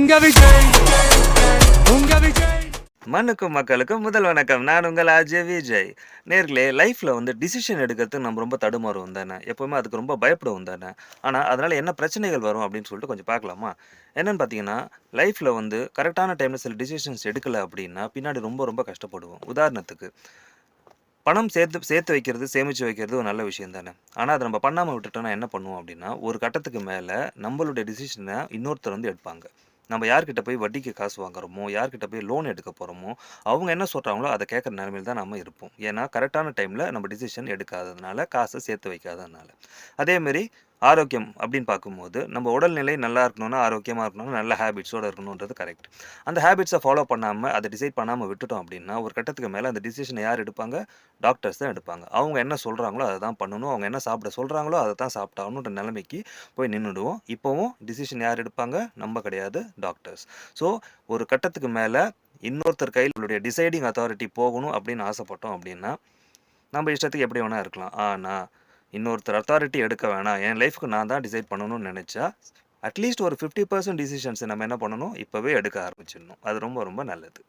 உங்க விஜய் உங்க விஜய். மண்ணுக்கும் மக்களுக்கும் முதல் வணக்கம். நான் உங்கள் அஜய் விஜய். நேர்களே, லைஃப்பில் வந்து டிசிஷன் எடுக்கிறதுக்கு நம்ம ரொம்ப தடுமாறுவோம் தானே, எப்போவுமே அதுக்கு ரொம்ப பயப்படுவோம் தானே. ஆனால் அதனால் என்ன பிரச்சனைகள் வரும் அப்படின்னு சொல்லிட்டு கொஞ்சம் பார்க்கலாமா? என்னென்னு பார்த்தீங்கன்னா, லைஃப்பில் வந்து கரெக்டான டைமில் சில டிசிஷன்ஸ் எடுக்கலை அப்படின்னா பின்னாடி ரொம்ப ரொம்ப கஷ்டப்படுவோம். உதாரணத்துக்கு, பணம் சேர்த்து வைக்கிறது, சேமித்து வைக்கிறது ஒரு நல்ல விஷயம் தானே. ஆனால் அதை நம்ம பண்ணாமல் விட்டுட்டோம்னா என்ன பண்ணுவோம் அப்படின்னா, ஒரு கட்டத்துக்கு மேலே நம்மளுடைய டிசிஷனை இன்னொருத்தர் வந்து எடுப்பாங்க. நம்ம யார்கிட்ட போய் வட்டிக்கு காசு வாங்குறோமோ, யார்கிட்ட போய் லோன் எடுக்க போகிறோமோ, அவங்க என்ன சொல்கிறாங்களோ அதை கேட்குற நிலைமையில் தான் நம்ம இருப்போம். ஏன்னா கரெக்டான டைமில் நம்ம டிசிஷன் எடுக்காததுனால, காசை சேர்த்து வைக்காததுனால. அதேமாரி ஆரோக்கியம் அப்படின்னு பார்க்கும்போது, நம்ம உடல்நிலை நல்லா இருக்கணும்னா, ஆரோக்கியமாக இருக்கணும்னா, நல்ல ஹேபிட்ஸோடு இருக்கணுன்றது கரெக்ட். அந்த ஹேபிட்ஸை ஃபாலோ பண்ணாமல், அதை டிசைட் பண்ணாமல் விட்டுட்டோம் அப்படின்னா, ஒரு கட்டத்துக்கு மேலே அந்த டிசிஷனை யார் எடுப்பாங்க? டாக்டர்ஸ் தான் எடுப்பாங்க. அவங்க என்ன சொல்கிறாங்களோ அதை தான் பண்ணணும், அவங்க என்ன சாப்பிட சொல்கிறாங்களோ அதை தான் சாப்பிட்டாகணுன்ற நிலைமைக்கு போய் நின்றுடுவோம். இப்போவும் டிசிஷன் யார் எடுப்பாங்க? நம்ம கிடையாது, டாக்டர்ஸ். ஸோ ஒரு கட்டத்துக்கு மேலே இன்னொருத்தர் கையில் நம்மளுடைய டிசைடிங் அத்தாரிட்டி போகணும் அப்படின்னு ஆசைப்பட்டோம் அப்படின்னா, நம்ம இஷ்டத்துக்கு எப்படி வேணால் இருக்கலாம். ஆனால் இன்னொருத்தர் அத்தாரிட்டி எடுக்க வேணாம், என் லைஃப்க்கு நான் தான் டிசைட் பண்ணணும்னு நினச்சா, அட்லீஸ்ட் ஒரு 50% டிசிஷன்ஸை நம்ம என்ன பண்ணணும்? இப்போவே எடுக்க ஆரம்பிச்சிடணும். அது ரொம்ப ரொம்ப நல்லது.